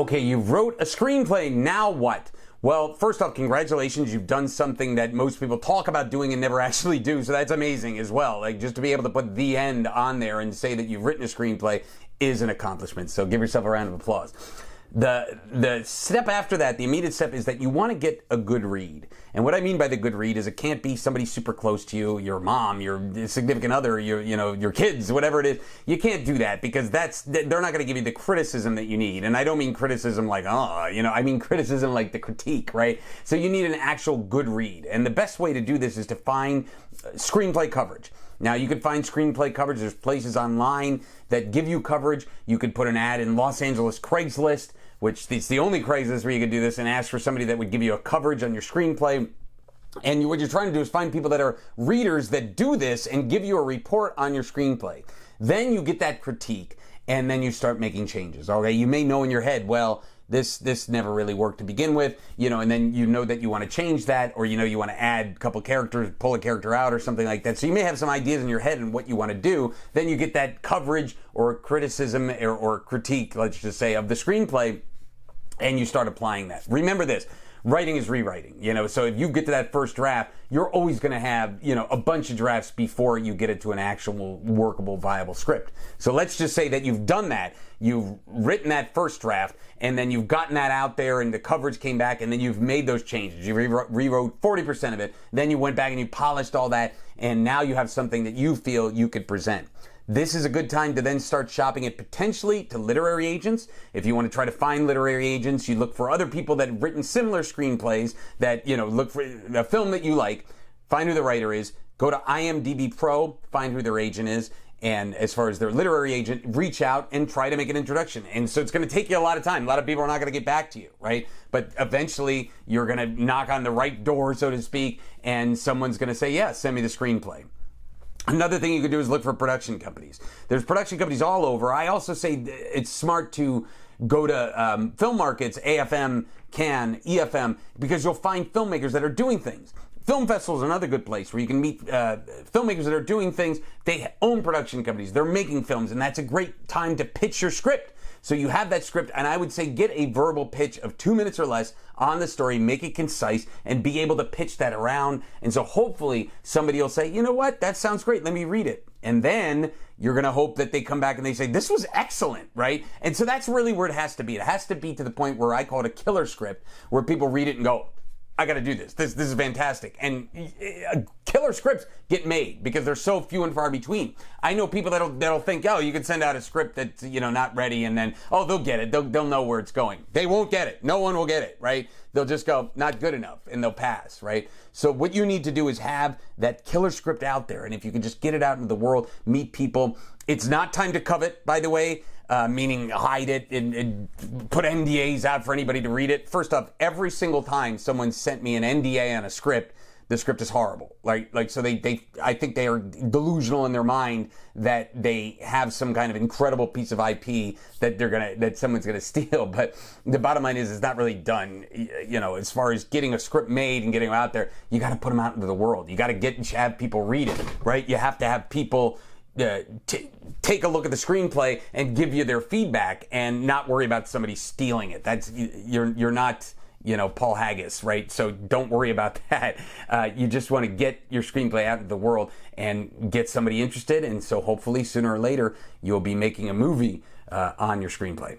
Okay, you wrote a screenplay, now what? Well, first off, congratulations, you've done something that most people talk about doing and never actually do, so that's amazing as well. Like, just to be able to put the end on there and say that you've written a screenplay is an accomplishment, so give yourself a round of applause. The step after that, the immediate step, is that you want to get a good read. And what I mean by the good read is it can't be somebody super close to you, your mom, your significant other, your kids, whatever it is. You can't do that because they're not going to give you the criticism that you need. And I don't mean criticism like, I mean criticism like the critique, right? So you need an actual good read. And the best way to do this is to find screenplay coverage. Now, you can find screenplay coverage. There's places online that give you coverage. You could put an ad in Los Angeles Craigslist, which is the only Craigslist where you could do this, and ask for somebody that would give you a coverage on your screenplay. And what you're trying to do is find people that are readers that do this and give you a report on your screenplay. Then you get that critique, and then you start making changes. Okay, you may know in your head, well, this never really worked to begin with, and then you know that you want to change that, or you want to add a couple characters, pull a character out or something like that. So you may have some ideas in your head on what you want to do. Then you get that coverage or criticism or critique, let's just say, of the screenplay, and you start applying that. Remember this. Writing is rewriting, so if you get to that first draft, you're always going to have, a bunch of drafts before you get it to an actual workable, viable script. So let's just say that you've done that. You've written that first draft, and then you've gotten that out there, and the coverage came back, and then you've made those changes. You rewrote 40% of it, then you went back and you polished all that, and now you have something that you feel you could present. This is a good time to then start shopping it potentially to literary agents. If you want to try to find literary agents, you look for other people that have written similar screenplays that, look for a film that you like, find who the writer is, go to IMDb Pro, find who their agent is, and as far as their literary agent, reach out and try to make an introduction. And so it's going to take you a lot of time. A lot of people are not going to get back to you, right? But eventually you're going to knock on the right door, so to speak, and someone's going to say, yeah, send me the screenplay. Another thing you could do is look for production companies. There's production companies all over. I also say it's smart to go to film markets, AFM, Cannes, EFM, because you'll find filmmakers that are doing things. Film festivals are another good place where you can meet filmmakers that are doing things. They own production companies. They're making films, and that's a great time to pitch your script. So you have that script, and I would say get a verbal pitch of 2 minutes or less on the story, make it concise, and be able to pitch that around. And so hopefully somebody will say, you know what, that sounds great, let me read it. And then you're going to hope that they come back and they say, this was excellent, right? And so that's really where it has to be. It has to be to the point where I call it a killer script, where people read it and go, I got to do this. This is fantastic. And killer scripts get made because they're so few and far between. I know people that'll think, oh, you can send out a script that's not ready, and then they'll get it. They'll know where it's going. They won't get it. No one will get it, right? They'll just go not good enough, and they'll pass, right? So what you need to do is have that killer script out there, and if you can just get it out into the world, meet people. It's not time to covet, by the way. Meaning hide it and put NDAs out for anybody to read it. First off, every single time someone sent me an NDA on a script, the script is horrible. So I think they are delusional in their mind that they have some kind of incredible piece of IP that someone's gonna steal. But the bottom line is, it's not really done. As far as getting a script made and getting them out there, you got to put them out into the world. You got to have people read it, right? You have to have people take a look at the screenplay and give you their feedback, and not worry about somebody stealing it. That's you're not Paul Haggis, right? So don't worry about that. You just want to get your screenplay out into the world and get somebody interested, and so hopefully sooner or later you'll be making a movie on your screenplay.